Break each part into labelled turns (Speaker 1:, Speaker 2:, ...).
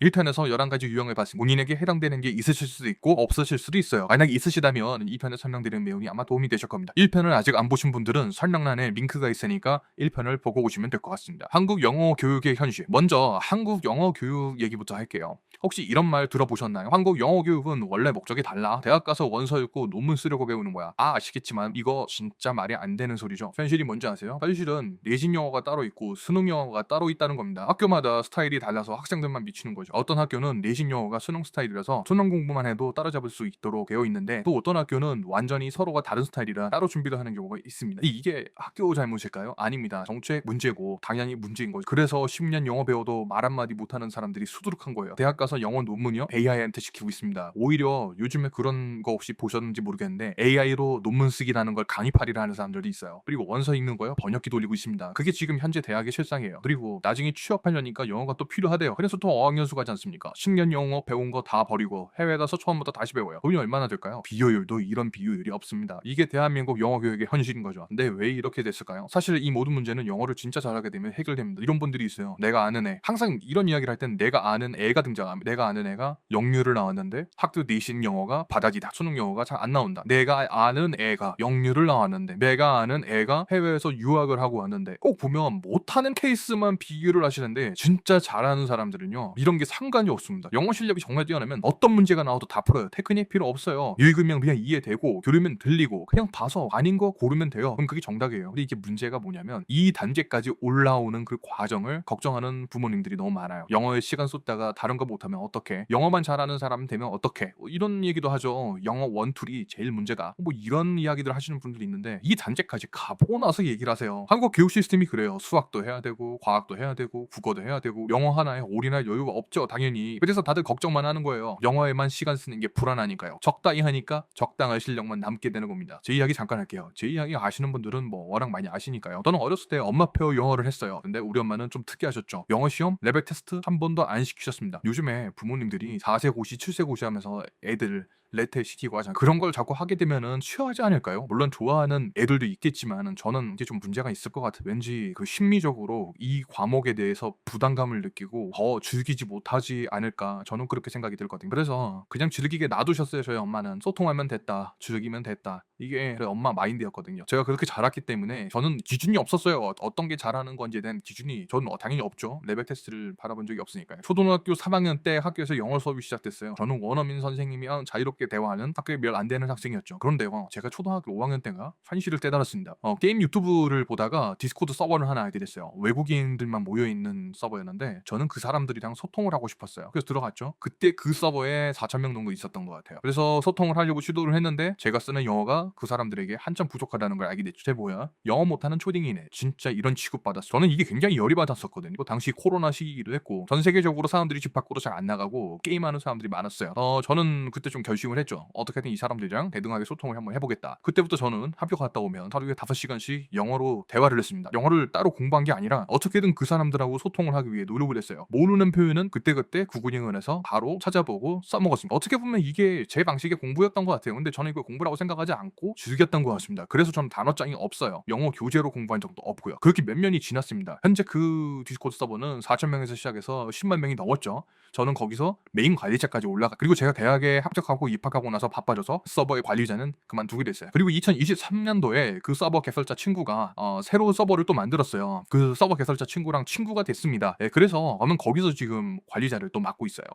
Speaker 1: 1편에서 11가지 유형을 봤으니 본인에게 해당되는 게 있으실 수도 있고 없으실 수도 있어요. 만약에 있으시다면 2편에 설명드리는 내용이 아마 도움이 되실 겁니다. 1편을 아직 안 보신 분들은 설명란에 링크가 있으니까 1편을 보고 오시면 될 것 같습니다. 한국 영어 교육의 현실. 먼저 한국 영어 교육 얘기부터 할게요. 혹시 이런 말 들어보셨나요? 한국 영어 교육은 원래 목적이 달라. 대학 가서 원서 읽고 논문 쓰려고 배우는 거야. 아시겠지만 이거 진짜 말이 안 되는 소리죠. 현실이 뭔지 아세요? 현실은 내신 영어가 따로 있고 수능 영어가 따로 있다는 겁니다. 학교마다 스타일이 달라서 학생들만 미치는 거죠. 어떤 학교는 내신 영어가 수능 스타일이라서 수능 공부만 해도 따라잡을 수 있도록 되어 있는데 또 어떤 학교는 완전히 서로가 다른 스타일이라 따로 준비를 하는 경우가 있습니다. 이게 학교 잘못일까요? 아닙니다. 정책 문제고 당연히 문제인 거죠. 그래서 10년 영어 배워도 말 한마디 못하는 사람들이 수두룩한 거예요. 대학 가서 영어 논문이요? AI한테 시키고 있습니다. 오히려 요즘에 그런 거 혹시 보셨는지 모르겠는데 AI로 논문 쓰기라는 걸 강의팔이를 하는 사람들이 있어요. 그리고 원서 읽는 거요? 번역기 돌리고 있습니다. 그게 지금 현재 대학의 실상이에요. 그리고 나중에 취업하려니까 영어가 또 필요하대요. 그래서 또 어학연수 가지 않습니까? 10년 영어 배운 거 다 버리고 해외 가서 처음부터 다시 배워요. 돈이 얼마나 들까요? 비효율도 이런 비효율이 없습니다. 이게 대한민국 영어 교육의 현실인 거죠. 근데 왜 이렇게 됐을까요? 사실 이 모든 문제는 영어를 진짜 잘하게 되면 해결됩니다. 이런 분들이 있어요. 내가 아는 애. 항상 이런 이야기를 할 땐 내가 아는 애가 등장합니다. 내가 아는 애가 영유를 나왔는데 학교 내신 영어가 바닥이다. 수능 영어가 잘 안 나온다. 내가 아는 애가 영유를 나왔는데 내가 아는 애가 해외에서 유학을 하고 왔는데 꼭 보면 못하는 케이스만 비교를 하시는데 진짜 잘하는 사람들은요 이런 게 상관이 없습니다. 영어 실력이 정말 뛰어나면 어떤 문제가 나와도 다 풀어요. 테크닉 필요 없어요. 읽으면 그냥 이해되고 들으면 들리고 그냥 봐서 아닌 거 고르면 돼요. 그럼 그게 정답이에요. 근데 이게 문제가 뭐냐면 이 단계까지 올라오는 그 과정을 걱정하는 부모님들이 너무 많아요. 영어에 시간 쏟다가 다른 거 못하면 어떡해? 영어만 잘하는 사람 되면 어떡해? 이런 얘기도 하죠. 영어 원툴이 제일 문제다. 뭐 이런 이야기들 하시는 분들이 있는데 이 단계까지 가보고 나서 얘기를 하세요. 한국 교육 시스템이 그래요. 수학도 해야 되고 과학도 해야 되고 국어도 해야 되고 영어 하나에 올인할 여유가 없죠. 당연히. 그래서 다들 걱정만 하는 거예요. 영어에만 시간 쓰는 게 불안하니까요. 적당히 하니까 적당한 실력만 남게 되는 겁니다. 제 이야기 잠깐 할게요. 제 이야기 아시는 분들은 뭐 워낙 많이 아시니까요. 저는 어렸을 때 엄마표 영어를 했어요. 근데 우리 엄마는 좀 특이하셨죠. 영어 시험 레벨 테스트 한 번도 안 시키셨습니다. 요즘에 부모님들이 4세 고시 7세 고시 하면서 애들 레테 시키고 하잖아요. 그런 걸 자꾸 하게 되면은 취하지 않을까요? 물론 좋아하는 애들도 있겠지만은 저는 이게 좀 문제가 있을 것 같아요. 왠지 그 심리적으로 이 과목에 대해서 부담감을 느끼고 더 즐기지 못하지 않을까 저는 그렇게 생각이 들거든요. 그래서 그냥 즐기게 놔두셨어요. 저희 엄마는 소통하면 됐다, 즐기면 됐다. 이게 저희 엄마 마인드였거든요. 제가 그렇게 자랐기 때문에 저는 기준이 없었어요. 어떤 게 잘하는 건지에 대한 기준이 저는 당연히 없죠. 레벨 테스트를 받아본 적이 없으니까요. 초등학교 3학년 때 학교에서 영어 수업이 시작됐어요. 저는 원어민 선생님이랑 자유롭게 대화하는 학교에 몇 안 되는 학생이었죠. 그런데요, 제가 초등학교 5학년 때인가 환시를 깨달았습니다. 게임 유튜브를 보다가 디스코드 서버를 하나 알게 됐어요. 외국인들만 모여있는 서버였는데 저는 그 사람들이랑 소통을 하고 싶었어요. 그래서 들어갔죠. 그때 그 서버에 4,000명 정도 있었던 것 같아요. 그래서 소통을 하려고 시도를 했는데 제가 쓰는 영어가 그 사람들에게 한참 부족하다는 걸 알게 됐죠. 쟤 뭐야? 영어 못하는 초딩이네. 진짜 이런 취급받았어. 저는 이게 굉장히 열이 받았었거든요. 당시 코로나 시기이기도 했고 전 세계적으로 사람들이 집 밖으로 잘 안 나가고 게임하는 사람들이 많았어요. 저는 그때 좀 결심을 했죠. 어떻게든 이 사람들이랑 대등하게 소통을 한번 해보겠다. 그때부터 저는 학교 갔다 오면 하루에 5시간씩 영어로 대화를 했습니다. 영어를 따로 공부한 게 아니라 어떻게든 그 사람들하고 소통을 하기 위해 노력을 했어요. 모르는 표현은 그때그때 구글링을 해서 바로 찾아보고 써먹었습니다. 어떻게 보면 이게 제 방식의 공부였던 것 같아요. 근데 저는 이걸 공부라고 생각하지 않고 즐겼던 것 같습니다. 그래서 저는 단어장이 없어요. 영어 교재로 공부한 적도 없고요. 그렇게 몇 년이 지났습니다. 현재 그 디스코드 서버는 4,000명에서 시작해서 10만 명이 넘었죠. 저는 거기서 메인 관리자까지 올라가. 그리고 제가 대학에 합격하고 입학하고 나서 바빠져서 서버의 관리자는 그만두게 됐어요. 그리고 2023년도에 그 서버 개설자 친구가 새로운 서버를 또 만들었어요. 그 서버 개설자 친구랑 친구가 됐습니다. 예, 그래서 저는 거기서 지금 관리자를 또 맡고 있어요.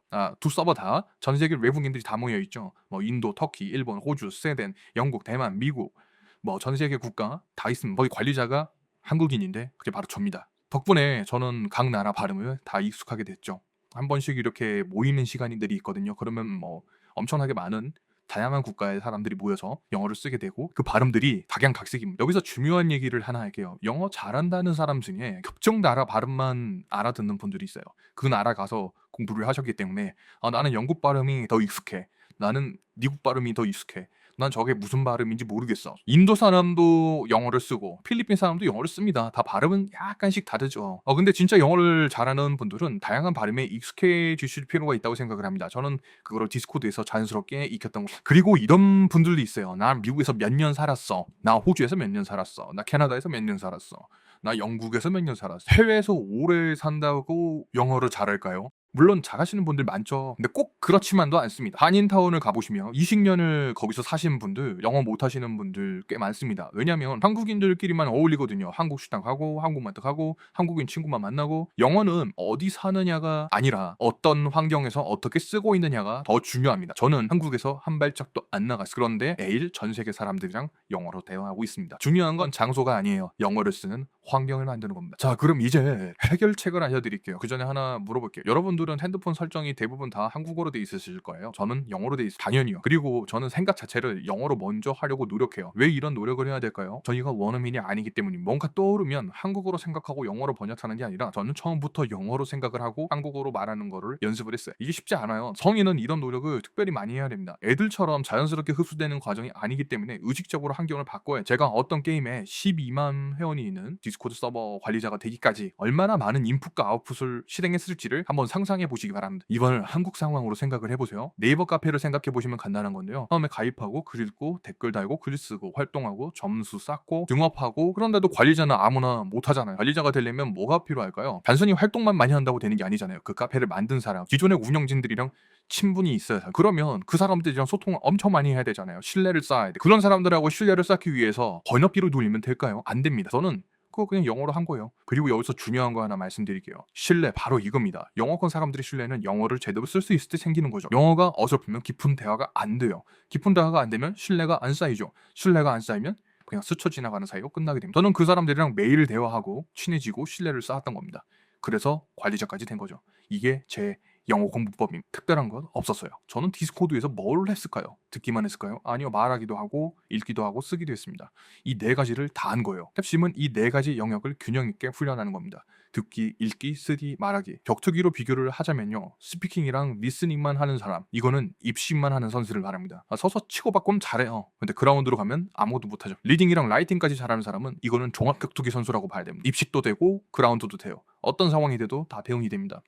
Speaker 1: 두 서버 다 전 세계 외국인들이 다 모여 있죠. 뭐 인도, 터키, 일본, 호주, 스웨덴, 영국, 대만, 미국 뭐 전 세계 국가 다 있습니다. 거기 관리자가 한국인인데 그게 바로 저입니다. 덕분에 저는 각 나라 발음을 다 익숙하게 됐죠. 한 번씩 이렇게 모이는 시간들이 있거든요. 그러면 뭐 엄청나게 많은 다양한 국가의 사람들이 모여서 영어를 쓰게 되고 그 발음들이 각양각색입니다. 여기서 중요한 얘기를 하나 할게요. 영어 잘한다는 사람 중에 특정 나라 발음만 알아듣는 분들이 있어요. 그 나라 가서 공부를 하셨기 때문에 나는 영국 발음이 더 익숙해. 나는 미국 발음이 더 익숙해. 난 저게 무슨 발음인지 모르겠어. 인도 사람도 영어를 쓰고 필리핀 사람도 영어를 씁니다. 다 발음은 약간씩 다르죠. 근데 진짜 영어를 잘하는 분들은 다양한 발음에 익숙해지실 필요가 있다고 생각을 합니다. 저는 그거를 디스코드에서 자연스럽게 익혔던 거. 그리고 이런 분들도 있어요. 난 미국에서 몇 년 살았어. 나 호주에서 몇 년 살았어. 나 캐나다에서 몇 년 살았어. 나 영국에서 몇 년 살았어. 해외에서 오래 산다고 영어를 잘할까요? 물론 잘하시는 분들 많죠. 근데 꼭 그렇지만도 않습니다. 한인타운을 가보시면 20년을 거기서 사신 분들, 영어 못하시는 분들 꽤 많습니다. 왜냐면 한국인들끼리만 어울리거든요. 한국 식당 가고 한국마트 가고 한국인 친구만 만나고. 영어는 어디 사느냐가 아니라 어떤 환경에서 어떻게 쓰고 있느냐가 더 중요합니다. 저는 한국에서 한 발짝도 안 나갔어요. 그런데 매일 전 세계 사람들이랑 영어로 대화하고 있습니다. 중요한 건 장소가 아니에요. 영어를 쓰는 환경을 만드는 겁니다. 자, 그럼 이제 해결책을 알려드릴게요. 그 전에 하나 물어볼게요. 여러분들은 핸드폰 설정이 대부분 다 한국어로 돼 있으실 거예요. 저는 영어로 돼 있어요. 당연히요. 그리고 저는 생각 자체를 영어로 먼저 하려고 노력해요. 왜 이런 노력을 해야 될까요? 저희가 원어민이 아니기 때문입니다. 뭔가 떠오르면 한국어로 생각하고 영어로 번역하는 게 아니라 저는 처음부터 영어로 생각을 하고 한국어로 말하는 거를 연습을 했어요. 이게 쉽지 않아요. 성인은 이런 노력을 특별히 많이 해야 됩니다. 애들처럼 자연스럽게 흡수되는 과정이 아니기 때문에 의식적으로 환경을 바꿔야. 제가 어떤 게임에 12만 회원이 있는 디스코드 서버 관리자가 되기까지 얼마나 많은 인풋과 아웃풋을 실행했을지를 한번 상상해 보시기 바랍니다. 이번을 한국 상황으로 생각을 해보세요. 네이버 카페를 생각해 보시면 간단한 건데요. 처음에 가입하고 글 읽고 댓글 달고 글 쓰고 활동하고 점수 쌓고 등업하고. 그런데도 관리자는 아무나 못하잖아요. 관리자가 되려면 뭐가 필요할까요? 단순히 활동만 많이 한다고 되는 게 아니잖아요. 그 카페를 만든 사람, 기존의 운영진들이랑 친분이 있어야 돼. 그러면 그 사람들이랑 소통을 엄청 많이 해야 되잖아요. 신뢰를 쌓아야 돼. 그런 사람들하고 신뢰를 쌓기 위해서 번역기로 돌리면 될까요? 안 됩니다. 저는 그거 그냥 영어로 한 거예요. 그리고 여기서 중요한 거 하나 말씀드릴게요. 신뢰, 바로 이겁니다. 영어권 사람들의 신뢰는 영어를 제대로 쓸 수 있을 때 생기는 거죠. 영어가 어설프면 깊은 대화가 안 돼요. 깊은 대화가 안 되면 신뢰가 안 쌓이죠. 신뢰가 안 쌓이면 그냥 스쳐 지나가는 사이로 끝나게 됩니다. 저는 그 사람들이랑 매일 대화하고 친해지고 신뢰를 쌓았던 겁니다. 그래서 관리자까지 된 거죠. 이게 제 영어 공부법입니다. 특별한 건 없었어요. 저는 디스코드에서 뭘 했을까요? 듣기만 했을까요? 아니요, 말하기도 하고 읽기도 하고 쓰기도 했습니다. 이 네 가지를 다 한 거예요. 핵심은 이 네 가지 영역을 균형 있게 훈련하는 겁니다. 듣기, 읽기, 쓰기, 말하기. 격투기로 비교를 하자면요, 스피킹이랑 리스닝만 하는 사람, 이거는 입식만 하는 선수를 말합니다. 서서 치고받고는 잘해요. 근데 그라운드로 가면 아무것도 못하죠. 리딩이랑 라이팅까지 잘하는 사람은 이거는 종합 격투기 선수라고 봐야 됩니다. 입식도 되고 그라운드도 돼요. 어떤 상황이 돼도 다 배운이 됩니다.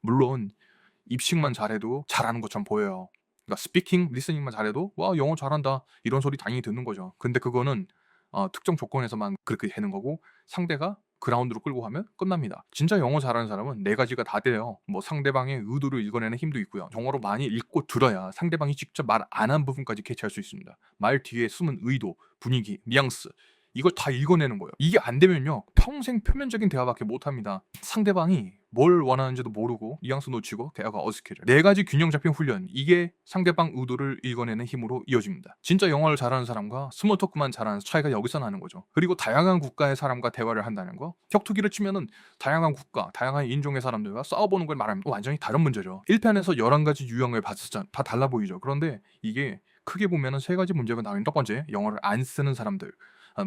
Speaker 1: 물론 입식만 잘해도 잘하는 것처럼 보여요. 그러니까 스피킹, 리스닝만 잘해도 와, 영어 잘한다 이런 소리 당연히 듣는 거죠. 근데 그거는 특정 조건에서만 그렇게 되는 거고, 상대가 그라운드로 끌고 가면 끝납니다. 진짜 영어 잘하는 사람은 네 가지가 다 돼요. 뭐 상대방의 의도를 읽어내는 힘도 있고요. 영어로 많이 읽고 들어야 상대방이 직접 말 안 한 부분까지 캐치할 수 있습니다. 말 뒤에 숨은 의도, 분위기, 뉘앙스, 이걸 다 읽어내는 거예요. 이게 안 되면요, 평생 표면적인 대화밖에 못 합니다. 상대방이 뭘 원하는지도 모르고 뉘앙스 놓치고 대화가 어색해져요. 네 가지 균형 잡힌 훈련, 이게 상대방 의도를 읽어내는 힘으로 이어집니다. 진짜 영어를 잘하는 사람과 스몰 토크만 잘하는 차이가 여기서 나는 거죠. 그리고 다양한 국가의 사람과 대화를 한다는 거, 격투기를 치면은 다양한 국가, 다양한 인종의 사람들과 싸워보는 걸 말하면 또 완전히 다른 문제죠. 1편에서 11가지 유형을 봤었잖아. 다 달라 보이죠. 그런데 이게 크게 보면은 세 가지 문제가 나와요. 첫 번째, 영어를 안 쓰는 사람들.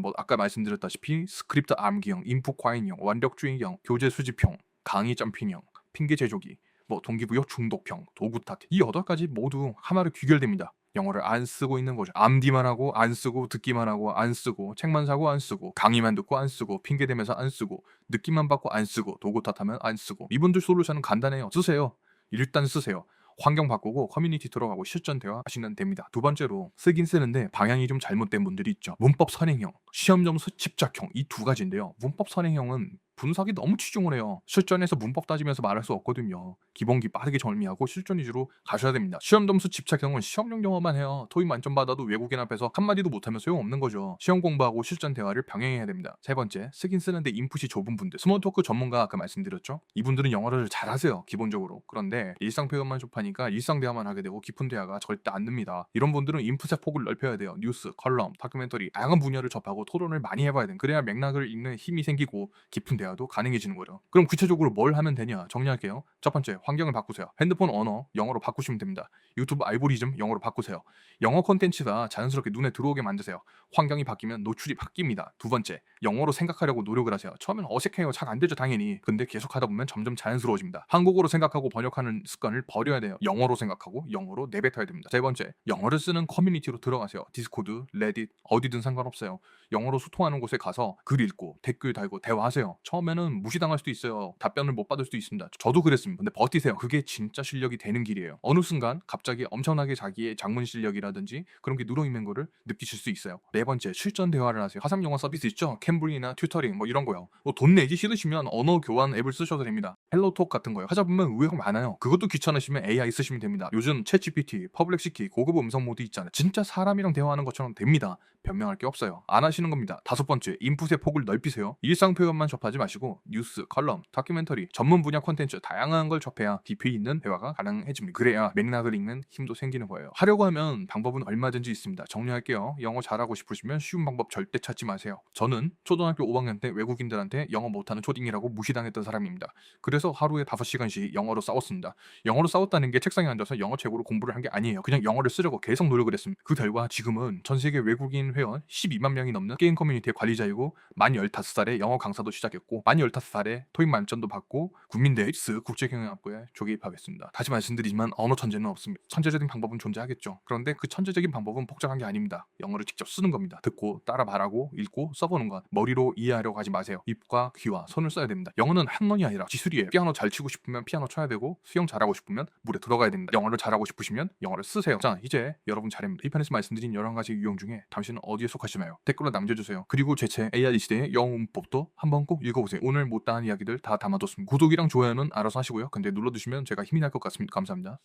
Speaker 1: 뭐 아까 말씀드렸다시피 스크립트 암기형, 인풋 과잉형, 완벽주의형, 교재 수집형, 강의 점핑형, 핑계 제조기, 뭐 동기부여 중독형, 도구 탓, 이 8가지 모두 하나로 귀결됩니다. 영어를 안 쓰고 있는 거죠. 암디만 하고 안 쓰고, 듣기만 하고 안 쓰고, 책만 사고 안 쓰고, 강의만 듣고 안 쓰고, 핑계 대면서 안 쓰고, 느낌만 받고 안 쓰고, 도구 탓하면 안 쓰고. 이분들 솔루션은 간단해요. 쓰세요. 일단 쓰세요. 환경 바꾸고 커뮤니티 들어가고 실전 대화 하시면 됩니다. 두 번째로, 쓰긴 쓰는데 방향이 좀 잘못된 분들이 있죠. 문법 선행형, 시험 점수 집착형, 이 두 가지인데요. 문법 선행형은 분석이 너무 치중을 해요. 실전에서 문법 따지면서 말할 수 없거든요. 기본기 빠르게 정리하고 실전 위주로 가셔야 됩니다. 시험 점수 집착형은 시험용 영어만 해요. 토익 만점 받아도 외국인 앞에서 한마디도 못하면 소용없는 거죠. 시험 공부하고 실전 대화를 병행해야 됩니다. 세 번째, 쓰긴 쓰는데 인풋이 좁은 분들, 스몰 토크 전문가 아까 말씀드렸죠. 이분들은 영어를 잘하세요, 기본적으로. 그런데 일상 표현만 좁하니까 일상 대화만 하게 되고 깊은 대화가 절대 안 듭니다. 이런 분들은 인풋의 폭을 넓혀야 돼요. 뉴스, 컬럼, 다큐멘터리, 다양한 분야를 접하고 토론을 많이 해봐야 돼요. 그래야 맥락을 읽는 힘이 생기고 깊은 대화도 가능해지는 거죠. 그럼 구체적으로 뭘 하면 되냐 정리할게요. 첫 번째, 환경을 바꾸세요. 핸드폰 언어 영어로 바꾸시면 됩니다. 유튜브 알고리즘 영어로 바꾸세요. 영어 콘텐츠가 자연스럽게 눈에 들어오게 만드세요. 환경이 바뀌면 노출이 바뀝니다. 두 번째, 영어로 생각하려고 노력을 하세요. 처음엔 어색해요. 잘 안 되죠, 당연히. 근데 계속 하다 보면 점점 자연스러워집니다. 한국어로 생각하고 번역하는 습관을 버려야 돼요. 영어로 생각하고 영어로 내뱉어야 됩니다. 세 번째, 영어를 쓰는 커뮤니티로 들어가세요. 디스코드, 레딧, 어디든 상관없어요. 영어로 소통하는 곳에 가서 글 읽고 댓글 달고 대화하세요. 처음에는 무시당할 수도 있어요. 답변을 못 받을 수도 있습니다. 저도 그랬습니다. 근데 버티세요. 그게 진짜 실력이 되는 길이에요. 어느 순간 갑자기 엄청나게 자기의 작문 실력이라든지 그런 게 늘어있는 거를 느끼실 수 있어요. 네 번째, 실전 대화를 하세요. 화상 영어 서비스 있죠? 캠브리나 튜터링 뭐 이런 거요. 뭐 돈 내기 싫으시면 언어 교환 앱을 쓰셔도 됩니다. 헬로톡 같은 거요. 하다 보면 의외가 많아요. 그것도 귀찮으시면 AI 쓰시면 됩니다. 요즘 챗GPT, 퍼블렉시키, 고급 음성 모드 있잖아요. 진짜 사람이랑 대화하는 것처럼 됩니다. 변명할 게 없어요. 안 하시는 겁니다. 다섯 번째, 인풋의 폭을 넓히세요. 일상 표현만 접하지 마시고 뉴스, 컬럼, 다큐멘터리, 전문 분야 콘텐츠 다양한 걸 접해야 깊이 있는 대화가 가능해집니다. 그래야 맥락을 읽는 힘도 생기는 거예요. 하려고 하면 방법은 얼마든지 있습니다. 정리할게요. 영어 잘하고 싶으시면 쉬운 방법 절대 찾지 마세요. 저는 초등학교 5학년 때 외국인들한테 영어 못하는 초딩이라고 무시당했던 사람입니다. 그래서 하루에 5시간씩 영어로 싸웠습니다. 영어로 싸웠다는 게 책상에 앉아서 영어 책으로 공부를 한 게 아니에요. 그냥 영어를 쓰려고 계속 노력을 했습니다. 그 결과 지금은 전 세계 외국인 회원 12만 명이 넘는 게임 커뮤니티의 관리자이고 만 15살에 영어 강사도 시작했고 만 15살에 토익 만점도 받고 국민대 국제경영학부에 조기 입학했습니다. 다시 말씀드리지만 언어 천재는 없습니다. 천재적인 방법은 존재하겠죠. 그런데 그 천재적인 방법은 복잡한 게 아닙니다. 영어를 직접 쓰는 겁니다. 듣고 따라 말하고 읽고 써보는 것. 머리로 이해하려고 하지 마세요. 입과 귀와 손을 써야 됩니다. 영어는 학문이 아니라 기술이에요. 피아노 잘 치고 싶으면 피아노 쳐야 되고 수영 잘하고 싶으면 물에 들어가야 됩니다. 영어를 잘하고 싶으시면 영어를 쓰세요. 자, 이제 여러분 차례입니다. 이 편에서 말씀드린 여러 가지 유형 중에 당신은 어디에 속하시나요? 댓글로 남겨주세요. 그리고 제 책 AI 시대의 영어 문법도 한번 꼭 읽어보세요. 오늘 못다한 이야기들 다 담아뒀습니다. 구독이랑 좋아요는 알아서 하시고요. 근데 눌러두시면 제가 힘이 날 것 같습니다. 감사합니다.